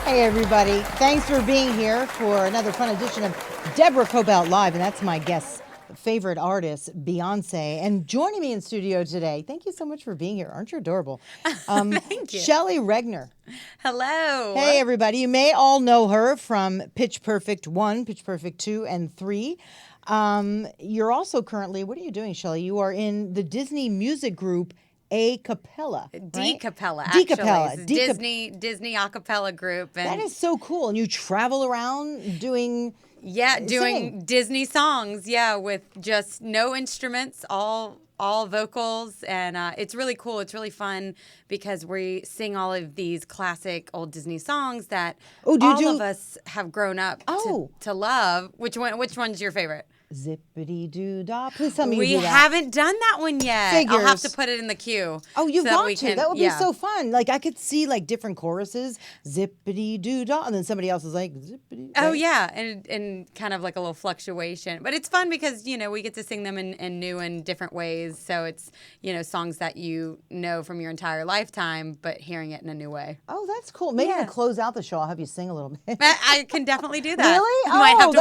Hey everybody, thanks for being here for another fun edition of Deborah Kobylt Live, and that's my guest's favorite artist, Beyonce. And joining me in studio today, thank you so much for being here. Aren't you adorable? Thank you. Shelley Regner. Hello. Hey everybody, you may all know her from Pitch Perfect 1, Pitch Perfect 2, and 3. You're also currently, what are you doing, Shelley? You are in the Disney music group A Cappella, right? D-Cappella, actually. D-Cappella. Disney a cappella group. And that is so cool. And you travel around doing doing Disney songs, with just no instruments, all vocals, and it's really cool. It's really fun because we sing all of these classic old Disney songs that all of us have grown up to love. Which one's your favorite? Zippity-doo-dah. Please tell me you We do that. haven't done that one yet. Figures. I'll have to put it in the queue. Oh, you've so got we to. can, That would be so fun. Like, I could see, like, different choruses. Zippity-doo-dah. And then somebody else is like, zippity. Oh, right? yeah. And kind of like a little fluctuation. But it's fun because, we get to sing them in new and different ways. So it's, songs that you know from your entire lifetime, but hearing it in a new way. Oh, that's cool. Maybe to close out the show, I'll have you sing a little bit. I can definitely do that. Really? I might have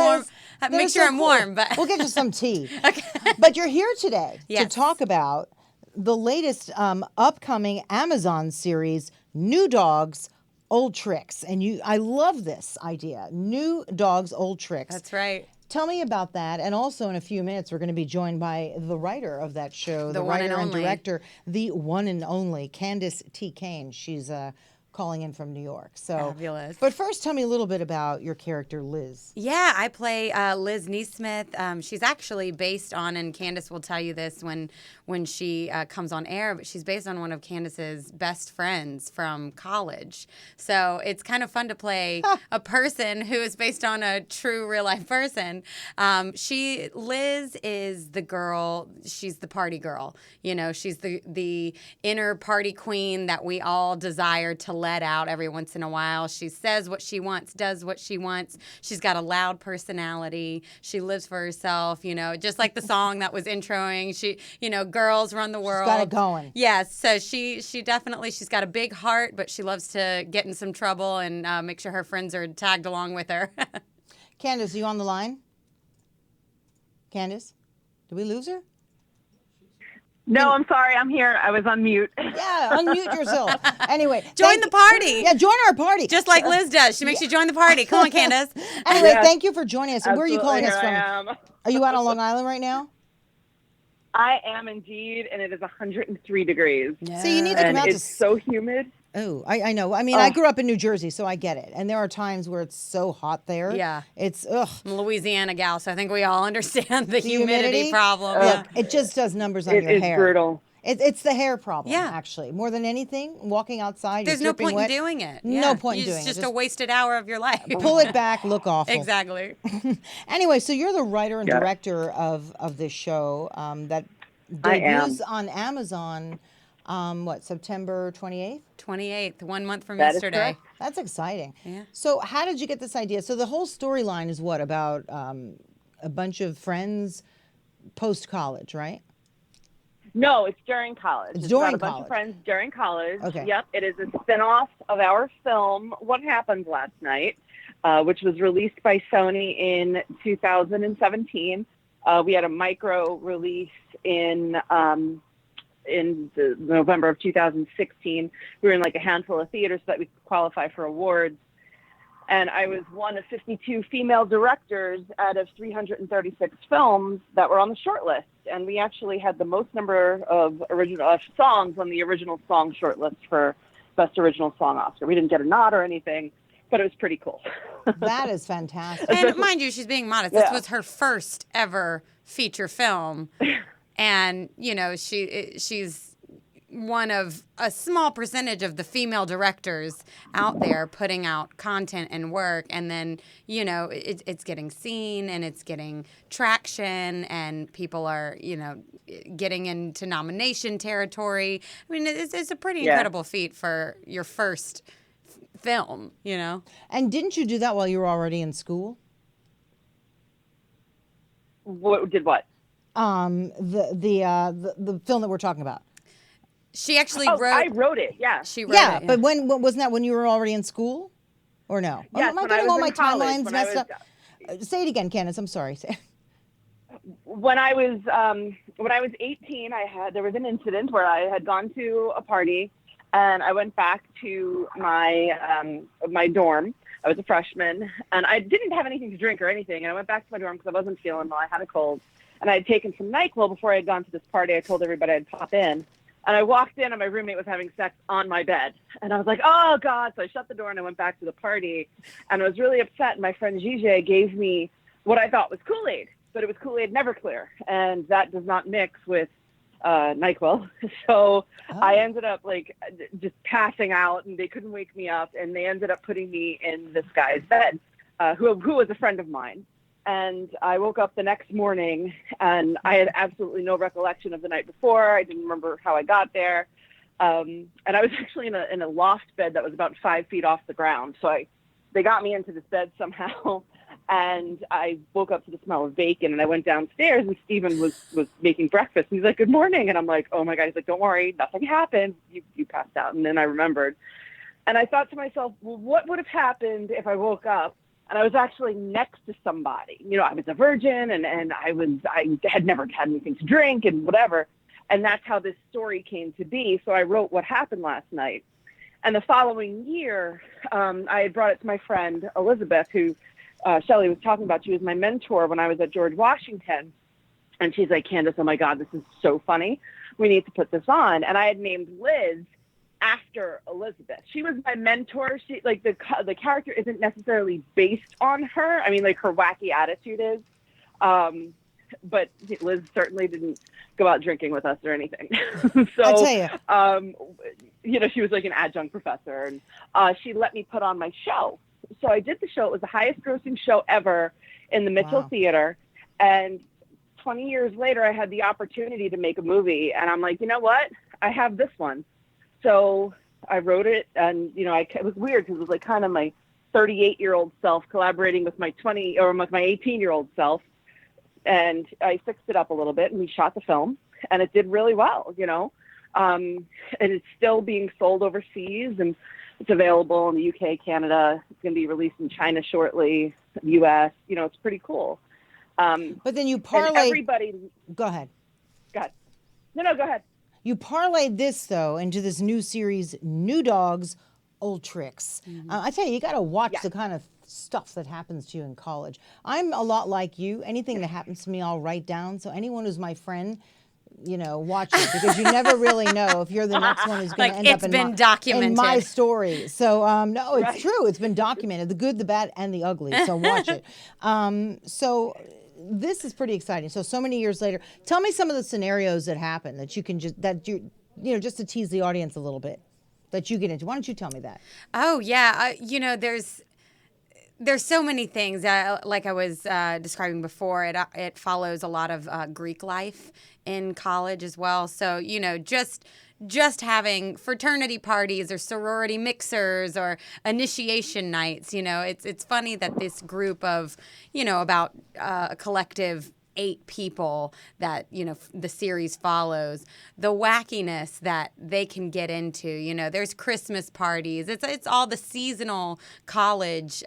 to make sure I'm cool. warm. But we'll get you some tea. Okay. But you're here today to Yes. talk about the latest upcoming Amazon series, New Dogs, Old Tricks. And I love this idea, New Dogs, Old Tricks. That's right. Tell me about that. And also in a few minutes, we're going to be joined by the writer of that show, the one writer and and only. director, the one and only, Candice Kane. She's calling in from New York. So, Fabulous. But first, tell me a little bit about your character, Liz. Yeah, I play Liz Neesmith. She's actually based on, and Candice will tell you this when she comes on air, but she's based on one of Candice's best friends from college. So it's kind of fun to play a person who is based on a true real life person. Liz is the girl. She's the party girl. She's the inner party queen that we all desire to let out every once in a while. She says what she wants, does what she wants. She's got a loud personality. She lives for herself, just like the song that was introing. She, girls run the world. She's got it going. Yes. So she definitely, she's got a big heart, but she loves to get in some trouble and make sure her friends are tagged along with her. Candice, are you on the line? Candice? Did we lose her? No, I'm sorry. I'm here. I was on mute. Yeah, unmute yourself. Anyway. Join the party. Yeah, join our party. Just like Liz does. She makes you join the party. Come on, Candice. Anyway, Yes. thank you for joining us. Where are you calling us Here from? I am. Are you out on Long Island right now? I am indeed, and it is 103 degrees. So you need to come And out it's so humid. Oh, I know. I mean, I grew up in New Jersey, so I get it. And there are times where it's so hot there. Yeah. It's, I'm a Louisiana gal, so I think we all understand the humidity problem. Look, it just does numbers on your hair. It is brutal. It's the hair problem, Yeah. actually. More than anything, walking outside, There's you're no dripping point wet. in doing it. No point in doing It's it. just a wasted hour of your life. Pull it back, look awful. Exactly. Anyway, so you're the writer and Yeah. director of this show that I am. debuts on Amazon, September 28th? 28th, 1 month from That is yesterday. correct. That's exciting. Yeah. So how did you get this idea? So the whole storyline is what, about a bunch of friends post-college, right? No, it's during college. It's about during a bunch college. of friends during college. Okay. Yep. It is a spinoff of our film, What Happened Last Night, which was released by Sony in 2017. We had a micro release in the November of 2016. We were in like a handful of theaters so that we could qualify for awards. And I was one of 52 female directors out of 336 films that were on the short list. And we actually had the most number of original songs on the original song shortlist for Best Original Song Oscar. We didn't get a nod or anything, but it was pretty cool. That is fantastic. And mind you, she's being modest. Yeah. This was her first ever feature film. And, she's one of a small percentage of the female directors out there putting out content and work, and then it's getting seen and it's getting traction, and people are getting into nomination territory. I mean, it's a pretty incredible feat for your first film. And didn't you do that while you were already in school? What did what? The film that we're talking about. She actually Oh, wrote. I wrote it. Yeah. She wrote Yeah, it. but when wasn't that when you were already in school, or no? Yes, Am I when I getting was all my in college, timelines when I messed was up? Say it again, Candice. I'm sorry. when I was 18, there was an incident where I had gone to a party, and I went back to my dorm. I was a freshman, and I didn't have anything to drink or anything. And I went back to my dorm because I wasn't feeling well. I had a cold, and I had taken some NyQuil before I had gone to this party. I told everybody I'd pop in, and I walked in, and my roommate was having sex on my bed, and I was like, "Oh God!" So I shut the door and I went back to the party, and I was really upset. And my friend Gigi gave me what I thought was Kool-Aid, but it was Kool-Aid Neverclear, and that does not mix with NyQuil. So I ended up like just passing out, and they couldn't wake me up, and they ended up putting me in this guy's bed, who was a friend of mine. And I woke up the next morning, and I had absolutely no recollection of the night before. I didn't remember how I got there. And I was actually in a loft bed that was about 5 feet off the ground. So they got me into this bed somehow. And I woke up to the smell of bacon, and I went downstairs, and Steven was making breakfast. And he's like, "Good morning." And I'm like, "Oh my God." He's like, "Don't worry, nothing happened. You passed out." And then I remembered. And I thought to myself, well, what would have happened if I woke up and I was actually next to somebody? You know, I was a virgin, and I had never had anything to drink and whatever. And that's how this story came to be. So I wrote what happened last night. And the following year, I had brought it to my friend Elizabeth, who Shelley was talking about. She was my mentor when I was at George Washington. And she's like, "Candice, oh my God, this is so funny. We need to put this on." And I had named Liz after Elizabeth. She was my mentor. She, like, the character isn't necessarily based on her. I mean, like, her wacky attitude is. But Liz certainly didn't go out drinking with us or anything. So, I tell you. She was like an adjunct professor, and she let me put on my show. So I did the show. It was the highest grossing show ever in the Mitchell Theater. And 20 years later, I had the opportunity to make a movie. And I'm like, you know what? I have this one. So I wrote it. And, it was weird because it was like kind of my 38-year-old self collaborating with my 18-year-old self. And I fixed it up a little bit, and we shot the film. And it did really well, and it's still being sold overseas, and it's available in the UK, Canada. It's going to be released in China shortly, US. It's pretty cool. But then you parlayed. Go ahead. No, go ahead. You parlayed this, though, into this new series, New Dogs, Old Tricks. I tell you, you got to watch the kind of stuff that happens to you in college. I'm a lot like you. Anything that happens to me, I'll write down. So anyone who's my friend, watch it, because you never really know if you're the next one who's going to end up in my story. So no, it's true. It's been documented, the good, the bad, and the ugly. So watch it. So this is pretty exciting. So many years later, tell me some of the scenarios that happen that you can just to tease the audience a little bit that you get into. Why don't you tell me that? Oh yeah, there's so many things. Like I was describing before, it follows a lot of Greek life in college as well. So, just having fraternity parties or sorority mixers or initiation nights, it's funny that this group of, about a collective 8 people that the series follows, the wackiness that they can get into. There's Christmas parties. It's all the seasonal college.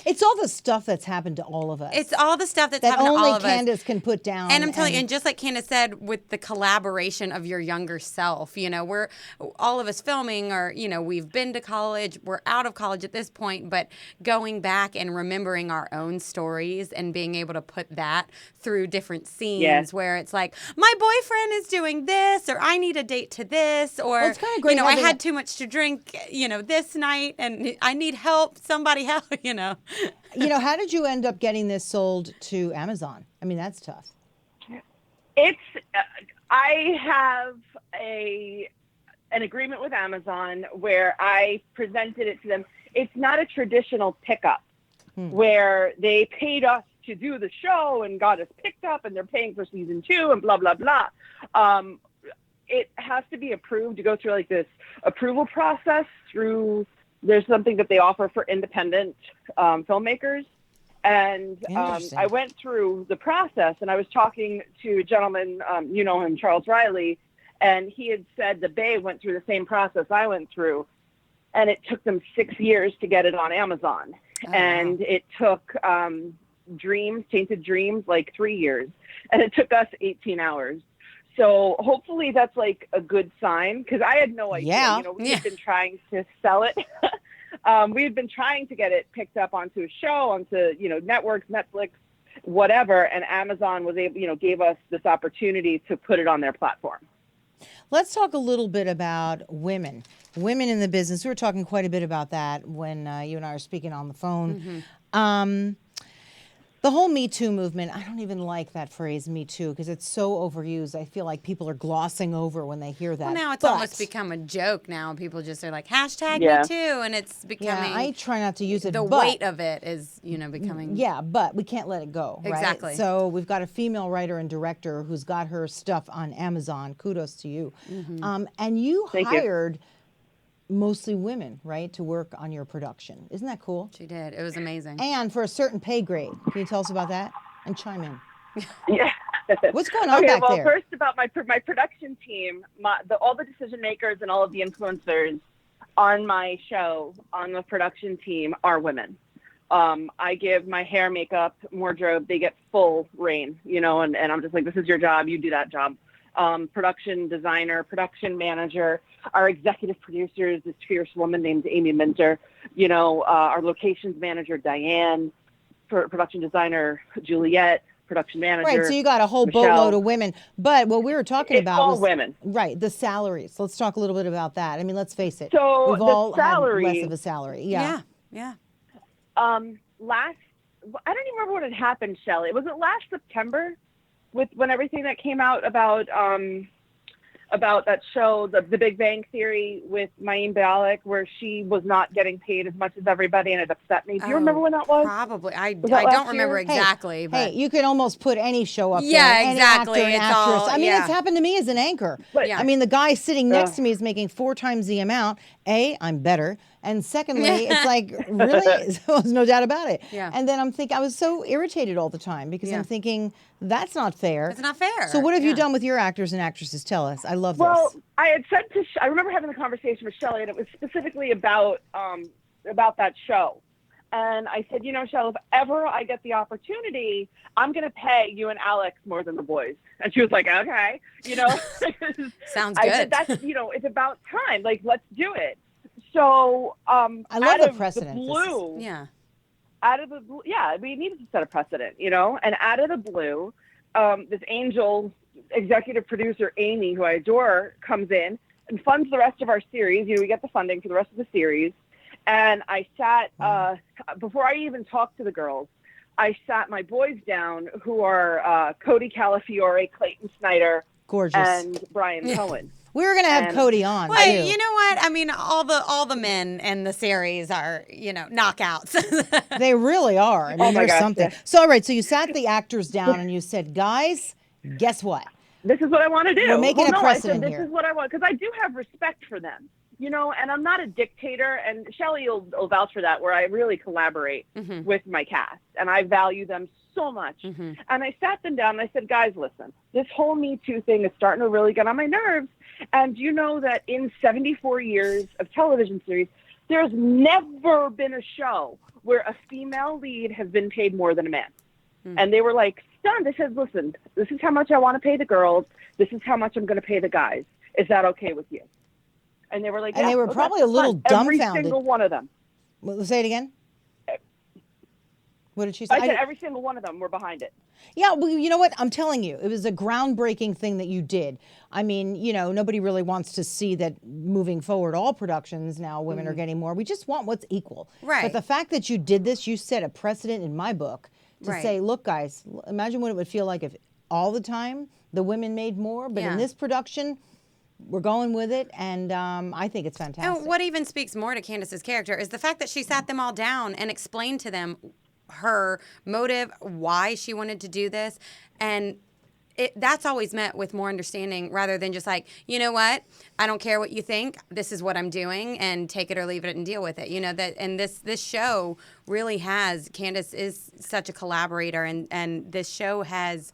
It's all the stuff that's happened to all of us. It's all the stuff that's happened to all of us. Only Candice can put down. And I'm telling you, and just like Candice said, with the collaboration of your younger self, we're all of us filming, or we've been to college, we're out of college at this point, but going back and remembering our own stories and being able to put that through different scenes where it's like, my boyfriend is doing this, or I need a date to this, or it's kind of great I had too much to drink, this night, and I need help. Somebody help, How did you end up getting this sold to Amazon? I mean, that's tough. I have an agreement with Amazon where I presented it to them. It's not a traditional pickup where they paid us to do the show and got us picked up, and they're paying for season 2 and blah, blah, blah. It has to be approved to go through like this approval process there's something that they offer for independent filmmakers. And Interesting. I went through the process, and I was talking to a gentleman, you know him, Charles Riley, and he had said the Bay went through the same process I went through, and it took them 6 years to get it on Amazon. And it took Tainted Dreams, like 3 years, and it took us 18 hours. So hopefully that's like a good sign, because I had no idea. Yeah. You know, we had been trying to sell it. We had been trying to get it picked up onto a show, onto, you know, networks, Netflix, whatever, and Amazon was able, you know, gave us this opportunity to put it on their platform. Let's talk a little bit about women in the business. We were talking quite a bit about that when you and I were speaking on the phone. The whole Me Too movement, I don't even like that phrase, Me Too, because it's so overused. I feel like people are glossing over when they hear that. Well, now it's almost become a joke now. People just are like, hashtag Yeah. Me Too, and it's becoming... Yeah, I try not to use it, the but weight of it is, you know, becoming... Yeah, but we can't let it go, right? Exactly. So we've got a female writer and director who's got her stuff on Amazon. Kudos to you. And you Thank you. hired mostly women, right, to work on your production. Isn't that cool? She did. It was amazing. And for a certain pay grade. Can you tell us about that? And chime in. Yeah. What's going on back there? First about my production team, all the decision makers and all of the influencers on my show, on the production team, are women. I give my hair, makeup, wardrobe, they get full reign, you know, and I'm just like, this is your job, you do that job. Production designer, production manager, our executive producer is this fierce woman named Amy Minter, you know, our locations manager, Diane, production designer, Juliet, production manager. Right, so you got a whole Michelle. boatload of women. But what we were talking It's about all was women. Right, the salaries. Let's talk a little bit about that. I mean, let's face it. So we've the all salary, had less of a salary. Yeah. Yeah. I don't even remember what had happened, Shelley. Was it last September when everything that came out about that show, the Big Bang Theory with Mayim Bialik, where she was not getting paid as much as everybody, and it upset me. Do you remember when that was? Probably. I that don't last remember year? exactly. But Hey, you can almost put any show up Yeah, there. Any exactly. actor and It's actress. all- I mean, yeah. it's happened to me as an anchor. But- I mean, the guy sitting next to me is making 4 times the amount. A, I'm better. And secondly, it's like, really? There's no doubt about it. Yeah. And then I was so irritated all the time because I'm thinking, that's not fair. It's not fair. So what have you Yeah. done with your actors and actresses? Tell us. I love Well, this. I had said I remember having the conversation with Shelley, and it was specifically about that show. And I said, you know, Shelley, if ever I get the opportunity, I'm going to pay you and Alex more than the boys. And she was like, okay, you know. Sounds I good. said, that's, you know, it's about time. Like, let's do it. So I love out the of precedent. the blue, Yeah. out of the blue, yeah, we needed to set a precedent, you know. And out of the blue, this angel executive producer, Amy, who I adore, comes in and funds the rest of our series. You know, we get the funding for the rest of the series. And I sat, before I even talked to the girls, I sat my boys down, who are Cody Calafiore, Clayton Snyder, Gorgeous. and Brian Cohen. We were going to have and- Cody on, Well, too. you know what? I mean, all the men in the series are, you know, knockouts. They really are. I mean, my there's gosh, something. yeah. So, all right. So you sat the actors down and you said, guys, guess what? This is what I want to do. We're making a I precedent said, here. This is what I want, because I do have respect for them, you know, and I'm not a dictator. And Shelley will vouch for that, where I really collaborate with my cast, and I value them so much. And I sat them down and I said, guys, listen, this whole Me Too thing is starting to really get on my nerves. And you know that in 74 years of television series, there's never been a show where a female lead has been paid more than a man. And they were like stunned. They said, listen, this is how much I want to pay the girls. This is how much I'm going to pay the guys. Is that okay with you? And they were like, And yeah, they were okay, probably a little fine. Every dumbfounded. single one of them. Well, say it again. What did she say? I said every single one of them were behind it. Yeah, well, you know what? I'm telling you, it was a groundbreaking thing that you did. I mean, you know, nobody really wants to see that moving forward, all productions now, women are getting more. We just want what's equal. Right. But the fact that you did this, you set a precedent in my book to Right. say, look, guys, imagine what it would feel like if all the time the women made more. But Yeah. in this production, we're going with it, and I think it's fantastic. And what even speaks more to Candice's character is the fact that she sat them all down and explained to them her motive, why she wanted to do this, and that's always met with more understanding rather than just like, you know what, I don't care what you think, this is what I'm doing, and take it or leave it and deal with it. You know that, and this show really has. Candice is such a collaborator, and this show has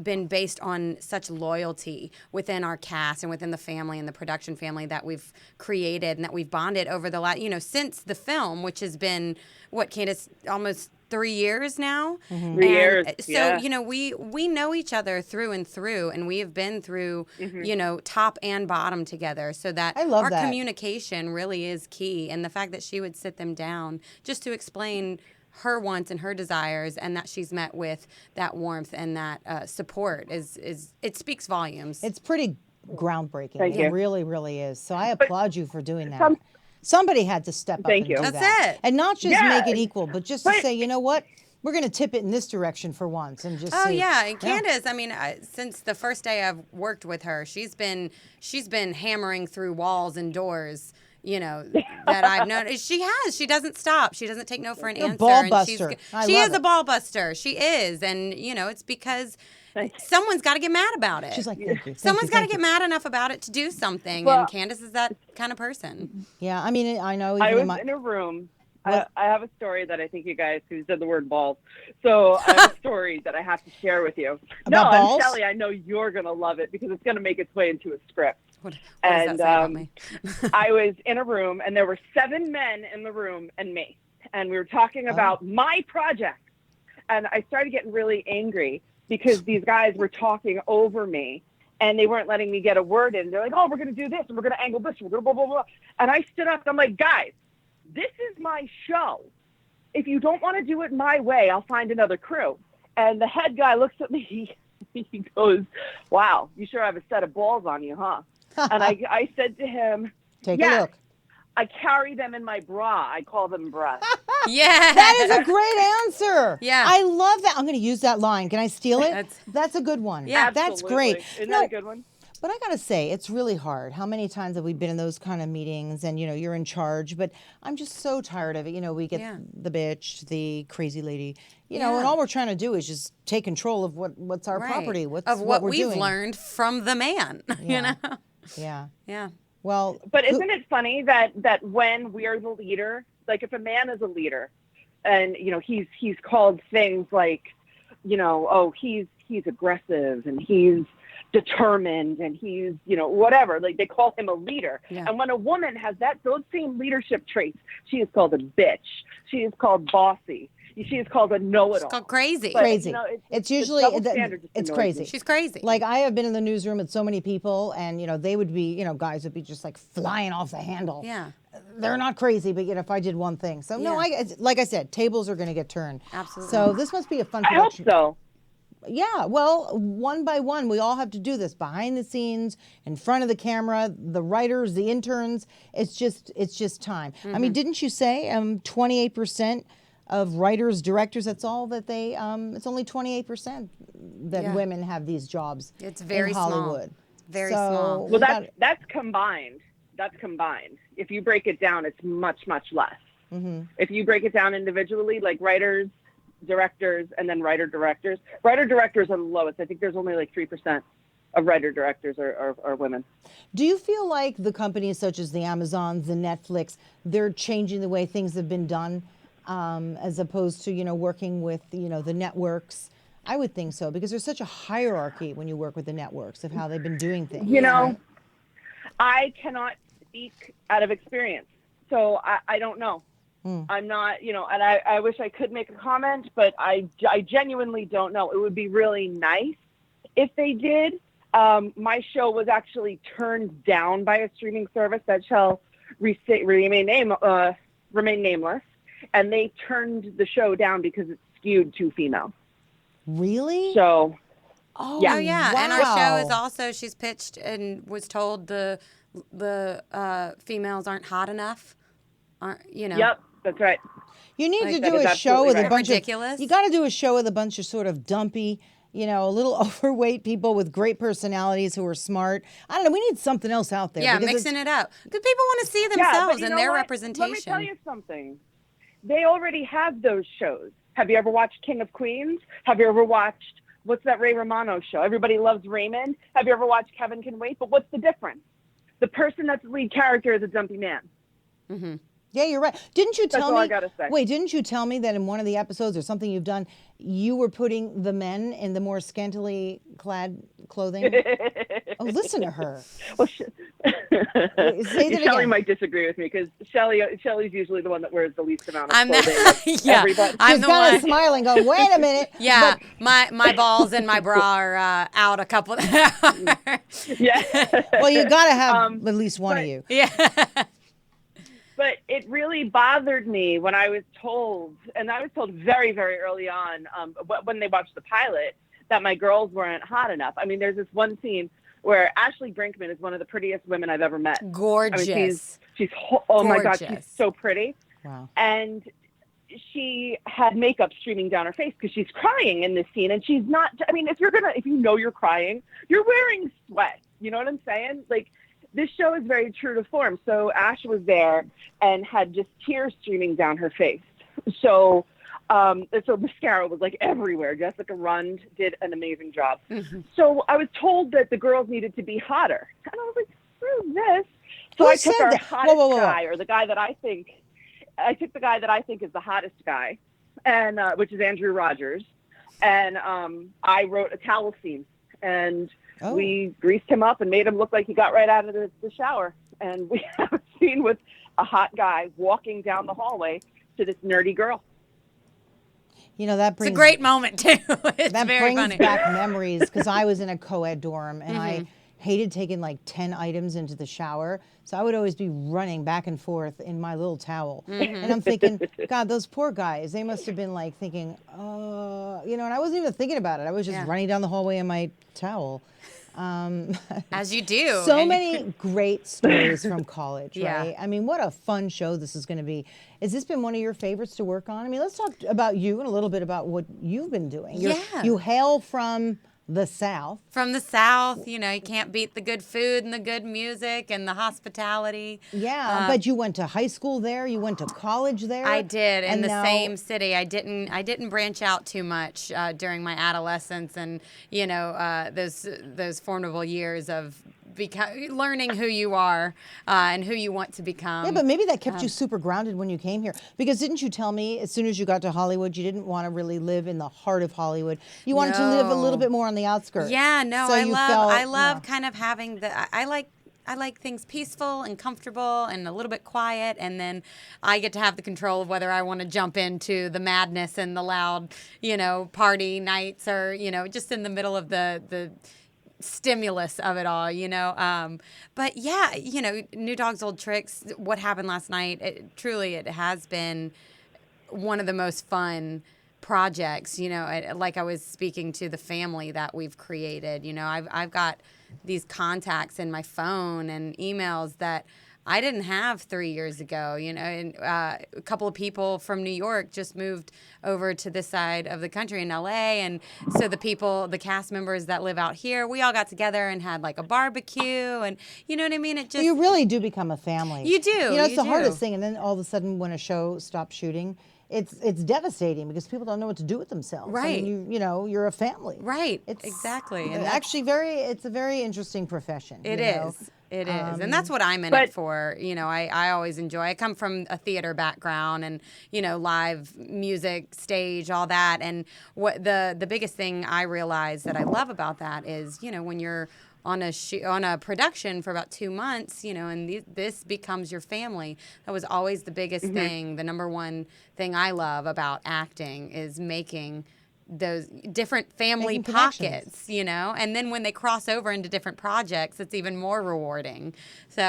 been based on such loyalty within our cast and within the family and the production family that we've created and that we've bonded over the last, since the film, which has been, what, Candice, almost 3 years now. 3 years. So, Yeah. we know each other through and through, and we have been through, top and bottom together. So that I love our that. communication really is key. And the fact that she would sit them down just to explain her wants and her desires, and that she's met with that warmth and that support is it speaks volumes. It's pretty groundbreaking. Thank It you. really, really is. So I applaud you for doing that. Some- Somebody had to step up Thank and you. do That's that. it. And not just Yeah. make it equal, but just to But- say, you know what? We're going to tip it in this direction for once and just Oh see. yeah, and Candice. I mean, since the first day I've worked with her, she's been hammering through walls and doors. That I've known. She has. She doesn't stop. She doesn't take no for an answer. ball and buster. I she love is a it. ball buster. She is, and it's because someone's got to get mad about it. She's like, thank you. Someone's got to thank get you. mad enough about it to do something, Well- and Candice is that kind of person. Yeah, I mean, I know. I Even was in a room. I What? have a story that I think you guys who said the word balls. So I have a story that I have to share with you. About no, balls? Shelley, I know you're going to love it because it's going to make its way into a script. What does that say about me? I was in a room, and there were 7 men in the room and me. And we were talking about my project. And I started getting really angry because these guys were talking over me, and they weren't letting me get a word in. They're like, oh, we're going to do this, and we're going to angle this, and we're going to blah, blah, blah. And I stood up, and I'm like, guys, this is my show. If you don't want to do it my way, I'll find another crew. And the head guy looks at me. He goes, wow, you sure have a set of balls on you, huh? And I said to him, Take yeah, a look. I carry them in my bra. I call them breasts. Yeah, That is a great answer. Yeah. I love that. I'm going to use that line. Can I steal it? That's- That's a good one. Yeah. That's Absolutely. great. Isn't No, that a good one? But I got to say, it's really hard. How many times have we been in those kind of meetings and, you're in charge, but I'm just so tired of it. We get Yeah. the bitch, the crazy lady, and Yeah. all we're trying to do is just take control of what's our Right. property, what's of what what we're we've doing. learned from the man. Yeah. Yeah. Yeah. Well, But isn't it funny that when we are the leader, like if a man is a leader and, he's called things like, oh, he's aggressive and he's determined and he's, whatever, like they call him a leader. Yeah. And when a woman has those same leadership traits, she is called a bitch. She is called bossy. She is called a know-it-all. It's called crazy. But, crazy. It's usually double standard just it's annoys crazy. me. She's crazy. Like I have been in the newsroom with so many people, and they would be, guys would be just like flying off the handle. Yeah. They're not crazy, but if I did one thing, so no, Yeah. like I said, tables are going to get turned. Absolutely. So this must be a fun I hope production. so. Yeah, well, one by one, we all have to do this behind the scenes, in front of the camera, the writers, the interns. It's just time. I Mm-hmm. mean, didn't you say 28% of writers, directors? That's all that they. It's only 28% that Yeah. women have these jobs. It's very in small. Hollywood. Very So small. we Well, got- that's combined. That's combined. If you break it down, it's much, much less. Mm-hmm. If you break it down individually, like writers, directors, and then writer-directors are the lowest. I think there's only like 3% of writer-directors are women. Do you feel like the companies such as the Amazons, the Netflix, they're changing the way things have been done, as opposed to working with the networks? I would think so, because there's such a hierarchy when you work with the networks of how they've been doing things. I cannot speak out of experience, so I don't know. I'm not, and I wish I could make a comment, but I genuinely don't know. It would be really nice if they did. My show was actually turned down by a streaming service that shall remain nameless, and they turned the show down because it's skewed too female. Really? So, Oh, Yeah. Oh yeah, wow. and our show is also, she's pitched and was told the females aren't hot enough. yep, that's right. You need to that do is a show with absolutely a right. bunch Ridiculous. of. You got to do a show with a bunch of sort of dumpy, a little overweight people with great personalities who are smart. I don't know. We need something else out there. Yeah, because mixing it up because people want to see Yeah, themselves but you and know their what? representation. Let me tell you something. They already have those shows. Have you ever watched King of Queens? Have you ever watched, what's that Ray Romano show? Everybody Loves Raymond. Have you ever watched Kevin Can Wait? But what's the difference? The person that's the lead character is a dumpy man. Mm-hmm. Yeah, you're right. Didn't you That's tell all me? I gotta say. Wait, didn't you tell me that in one of the episodes or something you've done, you were putting the men in the more scantily clad clothing? Oh, listen to her. Well, Say that Shelley again. might disagree with me because Shelley's usually the one that wears the least amount of I'm clothing. the, yeah, Everybody. I'm She's the kind one. of smiling, going, "Wait a minute." Yeah, But my balls and my bra are out a couple of hours. Yeah. well, you got to have at least one of but- you. Yeah. But it really bothered me when I was told, and I was told very, very early on, when they watched the pilot, that my girls weren't hot enough. I mean, there's this one scene where Ashley Brinkman is one of the prettiest women I've ever met. Gorgeous. I mean, she's oh my God, she's Gorgeous. so pretty. Wow. And she had makeup streaming down her face because she's crying in this scene, and she's not. I mean, if you know you're crying, you're wearing sweat. You know what I'm saying? Like, this show is very true to form. So Ash was there and had just tears streaming down her face. So mascara was like everywhere. Jessica Rund did an amazing job. Mm-hmm. So I was told that the girls needed to be hotter, and I was like, screw this. So Who I took said our that? hottest Whoa. guy, or the guy that I think is the hottest guy, and which is Andrew Rogers, and I wrote a towel scene, and we greased him up and made him look like he got right out of the shower, and we have a scene with a hot guy walking down the hallway to this nerdy girl. You know, that brings It's a great moment too. It's that very brings funny. back memories because I was in a co-ed dorm and I Mm-hmm. hated taking like 10 items into the shower. So I would always be running back and forth in my little towel. Mm-hmm. And I'm thinking, God, those poor guys, they must have been like thinking, and I wasn't even thinking about it. I was just running down the hallway in my towel. As you do. So And- many great stories from college, Yeah. right? I mean, what a fun show this is going to be. Has this been one of your favorites to work on? I mean, let's talk about you and a little bit about what you've been doing. Yeah. You hail from the South. From the South, you can't beat the good food and the good music and the hospitality. Yeah, but you went to high school there. You went to college there. I did in and the now- same city. I didn't branch out too much during my adolescence and those formidable years of learning who you are and who you want to become. Yeah, but maybe that kept you super grounded when you came here. Because didn't you tell me as soon as you got to Hollywood, you didn't want to really live in the heart of Hollywood. You wanted to live a little bit more on the outskirts. Yeah, no, So I you love felt- kind of having I like things peaceful and comfortable and a little bit quiet, and then I get to have the control of whether I want to jump into the madness and the loud, party nights or, just in the middle of the stimulus of it all, But yeah, New Dogs, Old Tricks, what happened last night, it has been one of the most fun projects, like I was speaking to the family that we've created. I've got these contacts in my phone and emails that I didn't have 3 years ago, and a couple of people from New York just moved over to this side of the country in LA. And so the cast members that live out here, we all got together and had like a barbecue and you know what I mean? It just, You really do become a family. You do, It's you the do. hardest thing. And then all of a sudden when a show stops shooting, it's devastating because people don't know what to do with themselves. Right. I mean, you're a family. right, It's exactly. And And that's- actually it's a very interesting profession. It you know? is. It is. And that's what I'm in but- it for. I always enjoy. I come from a theater background and, live music, stage, all that. And what the biggest thing I realize that I love about that is, when you're on a production for about 2 months, and this becomes your family. That was always the biggest thing. The number one thing I love about acting is making those different family Making connections. pockets, and then when they cross over into different projects, it's even more rewarding. So,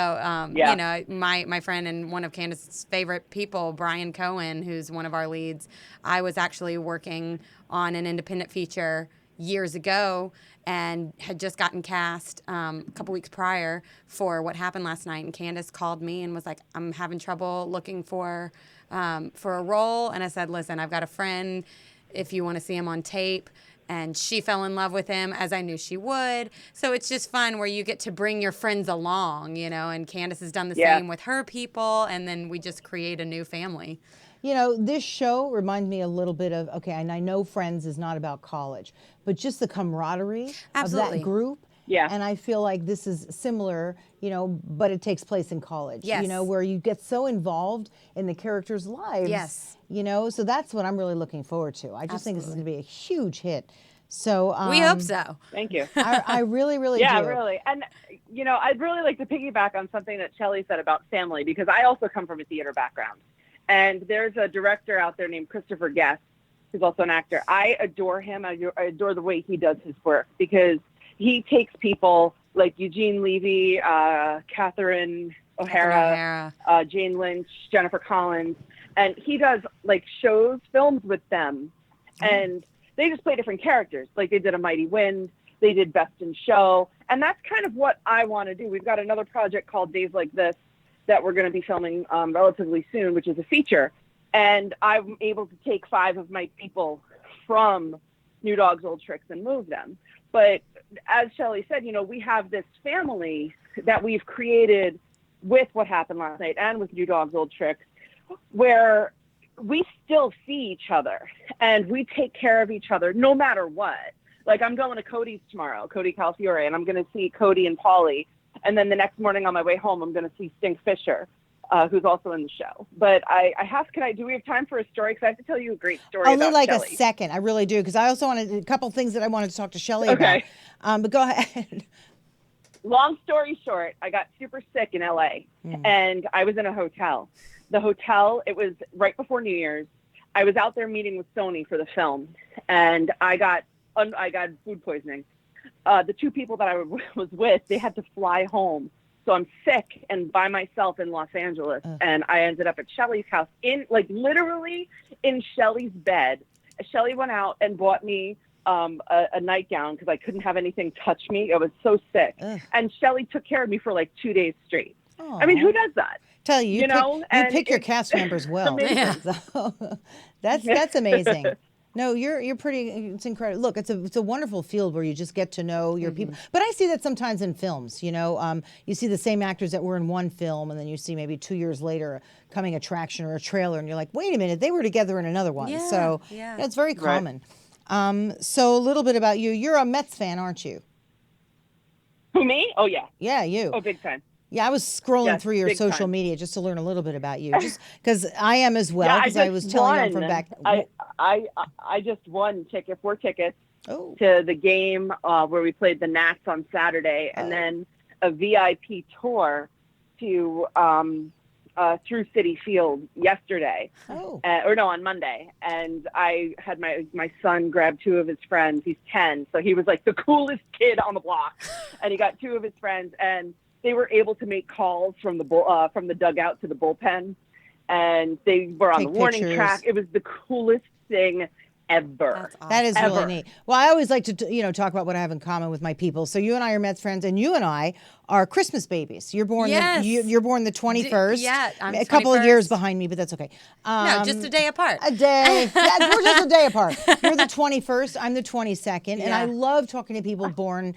my friend and one of Candice's favorite people, Brian Cohen, who's one of our leads, I was actually working on an independent feature years ago and had just gotten cast a couple weeks prior for What Happened Last Night. And Candice called me and was like, I'm having trouble looking for a role. And I said, listen, I've got a friend if you want to see him on tape. And she fell in love with him, as I knew she would. So it's just fun where you get to bring your friends along, and Candice has done the same with her people, and then we just create a new family. This show reminds me a little bit of, and I know Friends is not about college, but just the camaraderie Absolutely. of that group Yeah. And I feel like this is similar, but it takes place in college, Yes. where you get so involved in the characters' lives. Yes. So that's what I'm really looking forward to. I just think this is going to be a huge hit. So We hope so. Thank you. I really, really Yeah, do. really. And, I'd really like to piggyback on something that Shelley said about family, because I also come from a theater background. And there's a director out there named Christopher Guest, who's also an actor. I adore him. I adore the way he does his work, because he takes people like Eugene Levy, Catherine O'Hara, Jane Lynch, Jennifer Collins, and he does films with them. And they just play different characters. Like they did A Mighty Wind, they did Best in Show. And that's kind of what I want to do. We've got another project called Days Like This that we're going to be filming relatively soon, which is a feature. And I'm able to take 5 of my people from New Dogs, Old Tricks and move them. But as Shelley said, we have this family that we've created with What Happened Last Night and with New Dogs, Old Tricks, where we still see each other and we take care of each other no matter what. Like I'm going to Cody's tomorrow, Cody Calafiore, and I'm going to see Cody and Polly. And then the next morning on my way home, I'm going to see Stink Fisher, who's also in the show. But do we have time for a story? Because I have to tell you a great story Only about like Shelley. a second. I really do. Because I also wanted a couple things that I wanted to talk to Shelley Okay. about. But go ahead. Long story short, I got super sick in LA and I was in a hotel. The hotel, it was right before New Year's. I was out there meeting with Sony for the film and I got food poisoning. The 2 people that I was with, they had to fly home. So I'm sick and by myself in Los Angeles. And I ended up at Shelley's house literally in Shelley's bed. Shelley went out and bought me a nightgown because I couldn't have anything touch me. I was so sick. And Shelley took care of me for 2 days straight. Aww. I mean, who does that? Tell you, you pick your cast members well. Yeah. So, that's amazing. No, you're pretty. It's incredible. Look, it's a wonderful field where you just get to know your people. But I see that sometimes in films. You see the same actors that were in one film, and then you see maybe 2 years later a coming attraction or a trailer, and you're like, wait a minute, they were together in another one. Yeah, So yeah. it's very common. So a little bit about you. You're a Mets fan, aren't you? Who, me? Oh, yeah. Yeah, you. Oh, big time. Yeah, I was scrolling through your big social time. media just to learn a little bit about you, just because I am as well. Yeah, Because I was telling them from back. I just won 4 tickets Oh. to the game where we played the Nats on Saturday, and then a VIP tour to through Citi Field yesterday. Oh. On Monday. And I had my son grab 2 of his friends. He's 10, so he was like the coolest kid on the block. And he got 2 of his friends, and they were able to make calls from the dugout to the bullpen, and they were on Take the warning pictures. track. It was the coolest thing ever. That's awesome. That is Ever. really neat. Well, I always like to, talk about what I have in common with my people. So you and I are Mets friends, and you and I are Christmas babies. You're born. Yes. You're born the 21st. yeah, I'm a couple of 21st. years behind me, but that's okay. No, just a day apart. A day. Yeah, we're just a day apart. You're the 21st. I'm the 22nd, and I Yeah. love talking to people born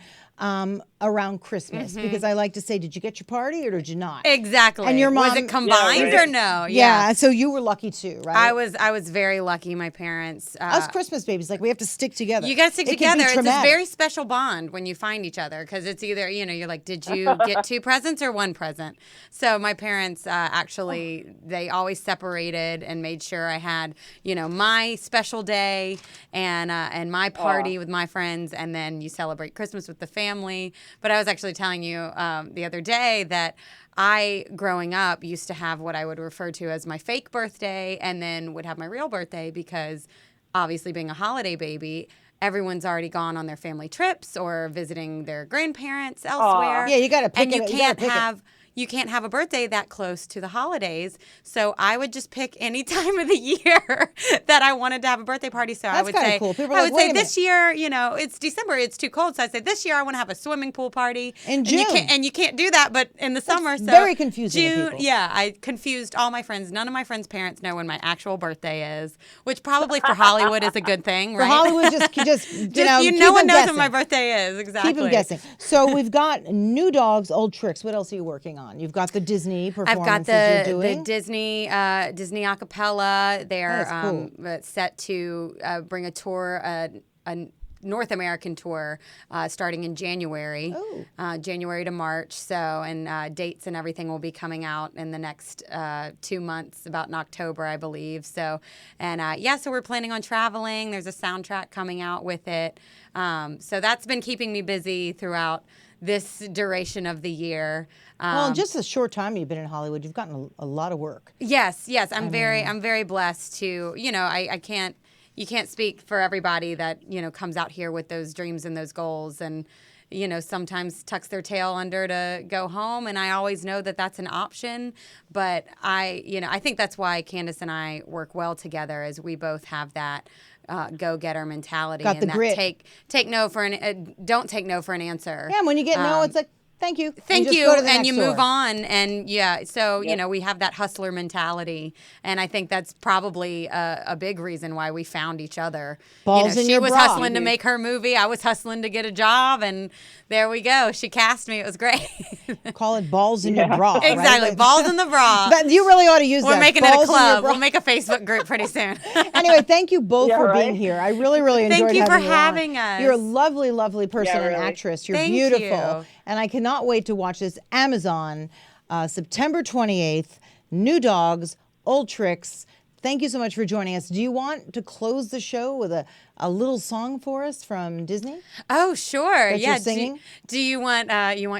around Christmas because I like to say, "Did you get your party or did you not?" Exactly. And your was mom- it combined right. or no? Yeah. So you were lucky too, right? I was very lucky. My parents. Us Christmas babies, like we have to stick together. You got to stick It can be together. It's a traumatic. very special bond when you find each other because it's either, you're like, did you get 2 presents or 1 present? So my parents actually, they always separated and made sure I had, my special day and my party with my friends, and then you celebrate Christmas with the family. But I was actually telling you the other day that I, growing up, used to have what I would refer to as my fake birthday and then would have my real birthday because obviously being a holiday baby, everyone's already gone on their family trips or visiting their grandparents elsewhere. Yeah, you got to pick and it. you gotta can't pick it. have you can't have a birthday that close to the holidays. So I would just pick any time of the year that I wanted to have a birthday party. So I That's would kinda say, cool. People are I like, would "Wait say a this year, it's December, it's too cold. So I said this year I want to have a swimming pool party In And you June. can't do that, but in the summer. So very confusing to June, people. yeah, I confused all my friends. None of my friends' parents know when my actual birthday is, which probably for Hollywood is a good thing, For right? Hollywood, just no one knows guessing. when my birthday is. Exactly. Keep them guessing. So we've got New Dogs, Old Tricks. What else are you working on? You've got the Disney I've performances got you're the doing. Disney acapella. They're That's cool. set to bring a tour, a North American tour starting in January, January to March. So, and dates and everything will be coming out in the next 2 months, about in October, I believe. So, and so we're planning on traveling. There's a soundtrack coming out with it. So that's been keeping me busy throughout this duration of the year. Well, in just a short time you've been in Hollywood, you've gotten a lot of work. Yes. I'm very blessed to, you can't speak for everybody that, comes out here with those dreams and those goals and, sometimes tucks their tail under to go home. And I always know that that's an option. But I think that's why Candice and I work well together, as we both have that go-getter mentality. Got the and grit. That take no for don't take no for an answer. Yeah, and when you get no, it's like, thank you. Thank just you, go to the and next you door. move on, and so we have that hustler mentality, and I think that's probably a big reason why we found each other. Balls in she your was bra. hustling to make her movie, I was hustling to get a job, and there we go. She cast me. It was great. Call it balls in your bra. Right? Exactly, Like- balls in the bra. But you really ought to use We're that. making it Balls a in your club. bra. We'll make a Facebook group pretty soon. Anyway, thank you both Yeah, for right. being here. I really, really enjoyed Thank you for having you on. having us. You're a lovely, lovely person Yeah, and really. actress. You're Thank beautiful. you. And I cannot wait to watch this Amazon, September 28th. New Dogs, Old Tricks. Thank you so much for joining us. Do you want to close the show with a little song for us from Disney? Oh, sure. That Yeah. you're singing? Do you want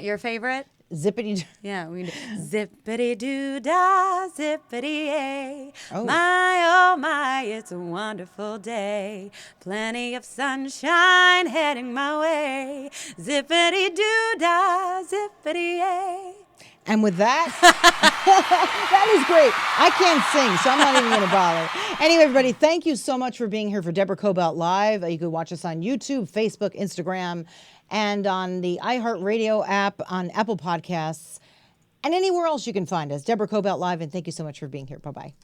your favorite? Zippity. Yeah, we do. Zippity doo dah, zippity yay. Oh. Oh my, it's a wonderful day. Plenty of sunshine heading my way. Zippity doo dah, zippity yay. And with that, that is great. I can't sing, so I'm not even going to bother. Anyway, everybody, thank you so much for being here for Deborah Kobylt Live. You can watch us on YouTube, Facebook, Instagram, and on the iHeartRadio app, on Apple Podcasts, and anywhere else you can find us. Deborah Kobylt Live, and thank you so much for being here. Bye-bye.